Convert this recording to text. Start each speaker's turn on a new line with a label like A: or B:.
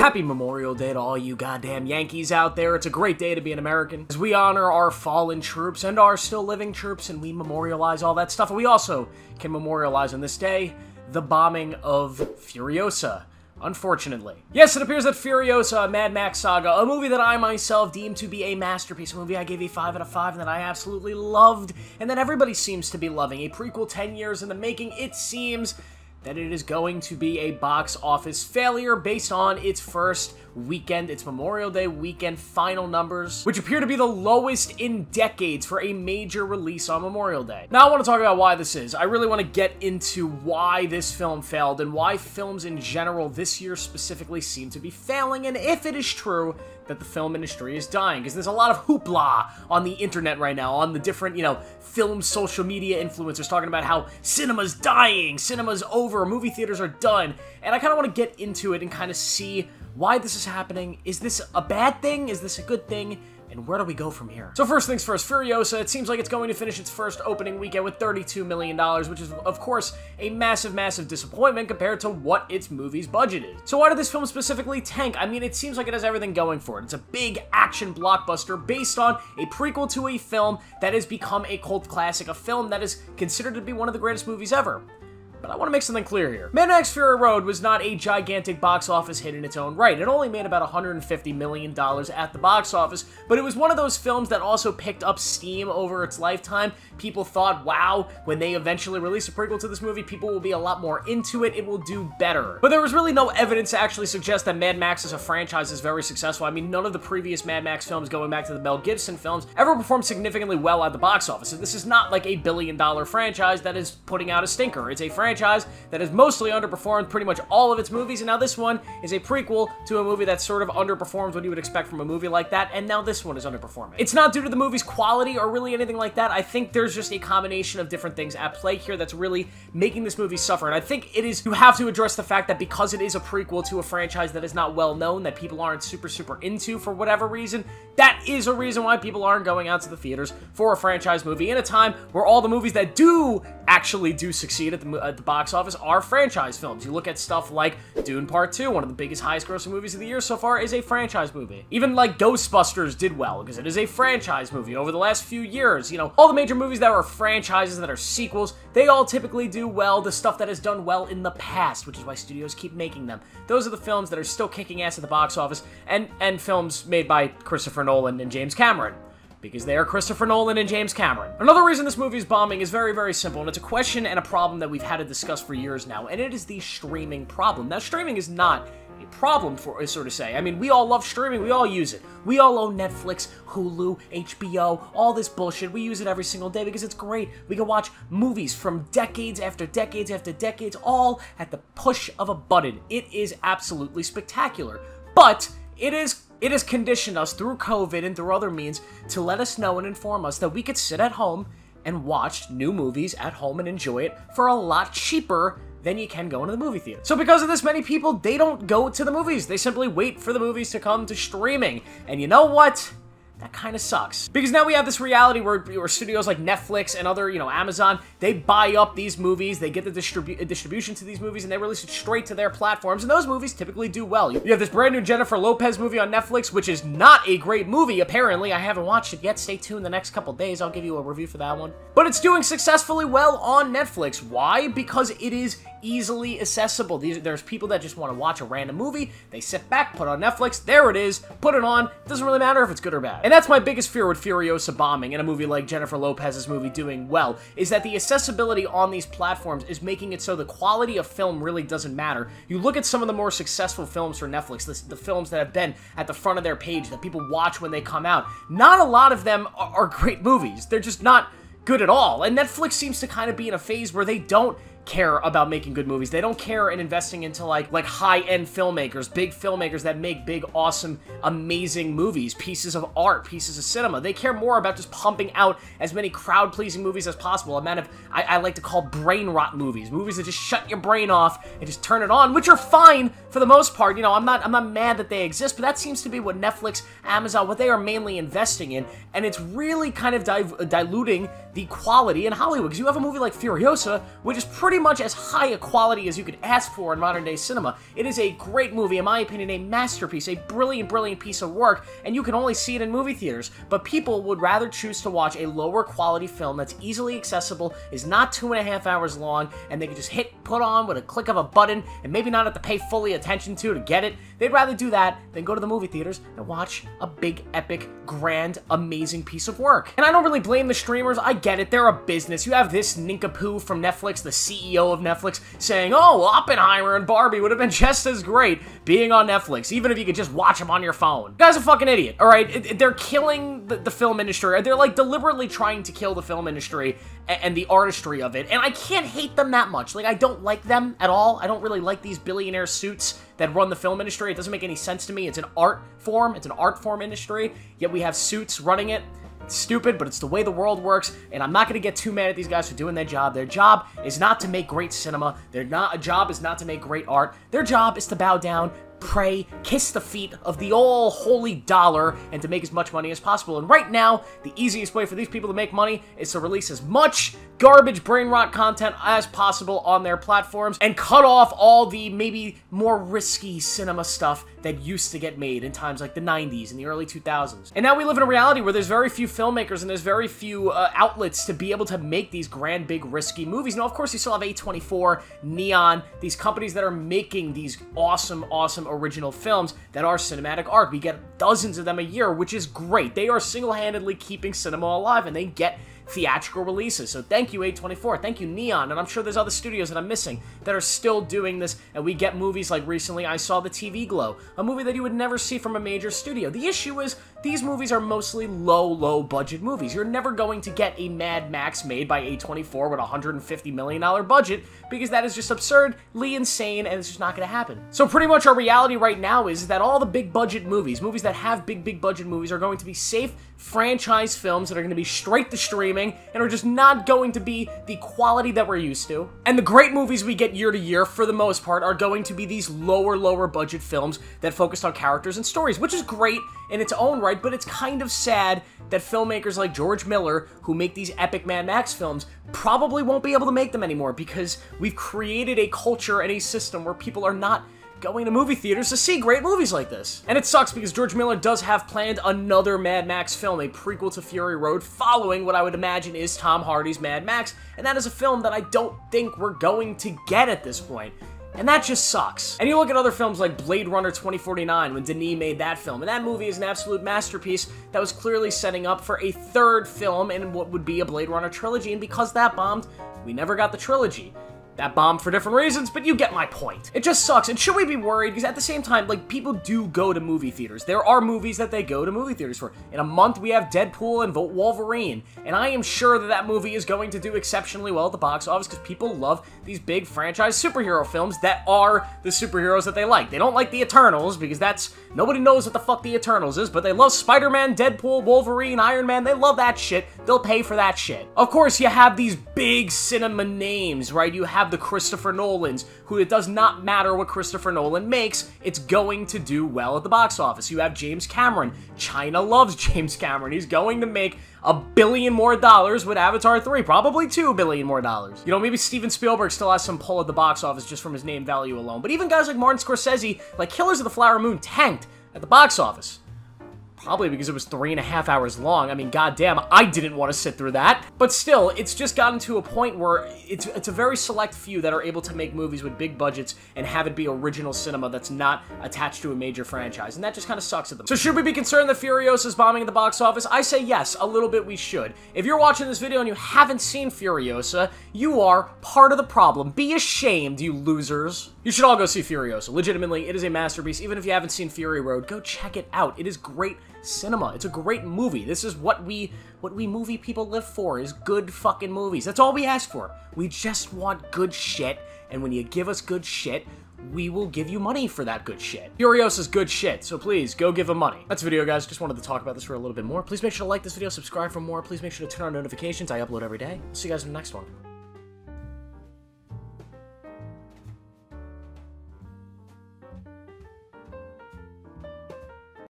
A: Happy Memorial Day to all you goddamn Yankees out there. It's a great day to be an American, as we honor our fallen troops and our still living troops, and we memorialize all that stuff. And we also can memorialize on this day the bombing of Furiosa, unfortunately. Yes, it appears that Furiosa, a Mad Max saga, a movie that I myself deem to be a masterpiece, a movie I gave a 5 out of 5 and that I absolutely loved, and that everybody seems to be loving. A prequel 10 years in the making. It seems that it is going to be a box office failure based on its first weekend, its Memorial Day weekend final numbers, which appear to be the lowest in decades for a major release on Memorial Day. Now, I want to talk about why this is. I really want to get into why this film failed and why films in general this year specifically seem to be failing, and if it is true that the film industry is dying, because there's a lot of hoopla on the internet right now, on the different, film social media influencers talking about how cinema's dying, cinema's over, movie theaters are done, and I kind of want to get into it and kind of see why this is happening. Is this a bad thing? Is this a good thing? And where do we go from here? So first things first, Furiosa, it seems like it's going to finish its first opening weekend with $32 million, which is, of course, a massive, massive disappointment compared to what its movie's budget is. So why did this film specifically tank? I mean, it seems like it has everything going for it. It's a big action blockbuster based on a prequel to a film that has become a cult classic, a film that is considered to be one of the greatest movies ever. But I want to make something clear here. Mad Max Fury Road was not a gigantic box office hit in its own right. It only made about $150 million at the box office, but it was one of those films that also picked up steam over its lifetime. People thought, wow, when they eventually release a prequel to this movie, people will be a lot more into it, it will do better. But there was really no evidence to actually suggest that Mad Max as a franchise is very successful. I mean, none of the previous Mad Max films, going back to the Mel Gibson films, ever performed significantly well at the box office. And this is not like a billion-dollar franchise that is putting out a stinker. It's a franchise that has mostly underperformed pretty much all of its movies, and now this one is a prequel to a movie that sort of underperforms what you would expect from a movie like that, and now this one is underperforming. It's not due to the movie's quality or really anything like that. I think there's just a combination of different things at play here that's really making this movie suffer, and I think it is, you have to address the fact that because it is a prequel to a franchise that is not well known, that people aren't super into for whatever reason, that is a reason why people aren't going out to the theaters for a franchise movie in a time where all the movies that actually do succeed at the box office are franchise films. You look at stuff like Dune Part 2, one of the biggest, highest grossing movies of the year so far, is a franchise movie. Even like Ghostbusters did well, because it is a franchise movie. Over the last few years, all the major movies that are franchises, that are sequels, they all typically do well. The stuff that has done well in the past, which is why studios keep making them. Those are the films that are still kicking ass at the box office, and films made by Christopher Nolan and James Cameron, because they are Christopher Nolan and James Cameron. Another reason this movie is bombing is very, very simple, and it's a question and a problem that we've had to discuss for years now, and it is the streaming problem. Now, streaming is not a problem, for so to say. I mean, we all love streaming, we all use it. We all own Netflix, Hulu, HBO, all this bullshit. We use it every single day because it's great. We can watch movies from decades after decades after decades, all at the push of a button. It is absolutely spectacular. But it has conditioned us through COVID and through other means to let us know and inform us that we could sit at home and watch new movies at home and enjoy it for a lot cheaper than you can go into the movie theater. So because of this, many people, they don't go to the movies. They simply wait for the movies to come to streaming. And you know what? That kind of sucks. Because now we have this reality where studios like Netflix and other, Amazon, they buy up these movies, they get the distribution to these movies, and they release it straight to their platforms, and those movies typically do well. You have this brand new Jennifer Lopez movie on Netflix, which is not a great movie, apparently. I haven't watched it yet. Stay tuned the next couple days. I'll give you a review for that one. But it's doing successfully well on Netflix. Why? Because it is easily accessible. There's people that just want to watch a random movie. They sit back, put it on Netflix, there it is, put it on. It doesn't really matter if it's good or bad. And that's my biggest fear with Furiosa bombing and a movie like Jennifer Lopez's movie doing well, is that the accessibility on these platforms is making it so the quality of film really doesn't matter. You look at some of the more successful films for Netflix, the films that have been at the front of their page that people watch when they come out. Not a lot of them are great movies. They're just not good at all. And Netflix seems to kind of be in a phase where they don't care about making good movies. They don't care in investing into like high-end filmmakers, big filmmakers that make big, awesome, amazing movies, pieces of art, pieces of cinema. They care more about just pumping out as many crowd-pleasing movies as possible. A man of, I like to call brain rot movies that just shut your brain off and just turn it on, which are fine for the most part. I'm not mad that they exist, but that seems to be what Netflix, Amazon, what they are mainly investing in, and it's really kind of diluting the quality in Hollywood. Because you have a movie like Furiosa, which is pretty much as high a quality as you could ask for in modern-day cinema. It is a great movie, in my opinion, a masterpiece, a brilliant, brilliant piece of work, and you can only see it in movie theaters. But people would rather choose to watch a lower quality film that's easily accessible, is not 2.5 hours long, and they can just put on with a click of a button, and maybe not have to pay fully attention to get it. They'd rather do that than go to the movie theaters and watch a big, epic, grand, amazing piece of work. And I don't really blame the streamers. I get it. They're a business. You have this nincompoop from Netflix, the CEO of Netflix, saying, oh, Oppenheimer and Barbie would have been just as great being on Netflix, even if you could just watch them on your phone. The guy's a fucking idiot, all right? They're killing the film industry. They're, like, deliberately trying to kill the film industry and the artistry of it, and I can't hate them that much. Like, I don't like them at all. I don't really like these billionaire suits that run the film industry. It doesn't make any sense to me. It's an art form. It's an art form industry, yet we have suits running it. It's stupid, but it's the way the world works, and I'm not going to get too mad at these guys for doing their job. Their job is not to make great cinema. Their job is not to make great art. Their job is to bow down, pray, kiss the feet of the all-holy dollar, and to make as much money as possible. And right now, the easiest way for these people to make money is to release as much garbage brain rot content as possible on their platforms and cut off all the maybe more risky cinema stuff that used to get made in times like the 90s and the early 2000s. And now we live in a reality where there's very few filmmakers and there's very few outlets to be able to make these grand, big, risky movies. Now, of course, you still have A24, Neon, these companies that are making these awesome, awesome original films that are cinematic art. We get dozens of them a year, which is great. They are single-handedly keeping cinema alive, and they get theatrical releases. So thank you, A24. Thank you, Neon. And I'm sure there's other studios that I'm missing that are still doing this. And we get movies like recently I saw The TV Glow, a movie that you would never see from a major studio. The issue is these movies are mostly low budget movies. You're never going to get a Mad Max made by A24 with a $150 million budget because that is just absurdly insane and it's just not going to happen. So pretty much our reality right now is that all the big budget movies that have big budget movies are going to be safe franchise films that are going to be straight to streaming and are just not going to be the quality that we're used to. And the great movies we get year to year, for the most part, are going to be these lower budget films that focus on characters and stories, which is great in its own right, but it's kind of sad that filmmakers like George Miller, who make these epic Mad Max films, probably won't be able to make them anymore because we've created a culture and a system where people are not going to movie theaters to see great movies like this. And it sucks because George Miller does have planned another Mad Max film, a prequel to Fury Road, following what I would imagine is Tom Hardy's Mad Max, and that is a film that I don't think we're going to get at this point. And that just sucks. And you look at other films like Blade Runner 2049, when Denis made that film, and that movie is an absolute masterpiece that was clearly setting up for a third film in what would be a Blade Runner trilogy, and because that bombed, we never got the trilogy. That bombed for different reasons, but you get my point. It just sucks, and should we be worried? Because at the same time, like, people do go to movie theaters. There are movies that they go to movie theaters for. In a month, we have Deadpool and Wolverine, and I am sure that that movie is going to do exceptionally well at the box office because people love these big franchise superhero films that are the superheroes that they like. They don't like the Eternals, because that's... nobody knows what the fuck the Eternals is, but they love Spider-Man, Deadpool, Wolverine, Iron Man. They love that shit. They'll pay for that shit. Of course, you have these big cinema names, right? You have the Christopher Nolans, who it does not matter what Christopher Nolan makes, it's going to do well at the box office. You have James Cameron. China loves James Cameron. He's going to make $1 billion more with Avatar 3, probably $2 billion more. You know, maybe Steven Spielberg still has some pull at the box office just from his name value alone. But even guys like Martin Scorsese, like Killers of the Flower Moon, tanked at the box office. Probably because it was 3.5 hours long. I mean, goddamn, I didn't want to sit through that. But still, it's just gotten to a point where it's a very select few that are able to make movies with big budgets and have it be original cinema that's not attached to a major franchise. And that just kind of sucks at them. So should we be concerned that Furiosa is bombing at the box office? I say yes, a little bit we should. If you're watching this video and you haven't seen Furiosa, you are part of the problem. Be ashamed, you losers. You should all go see Furiosa. Legitimately, it is a masterpiece. Even if you haven't seen Fury Road, go check it out. It is great cinema. It's a great movie. This is what we movie people live for, is good fucking movies. That's all we ask for. We just want good shit, and when you give us good shit, we will give you money for that good shit. Furiosa's good shit, so please, go give him money. That's the video, guys. Just wanted to talk about this for a little bit more. Please make sure to like this video, subscribe for more. Please make sure to turn on notifications. I upload every day. See you guys in the next one.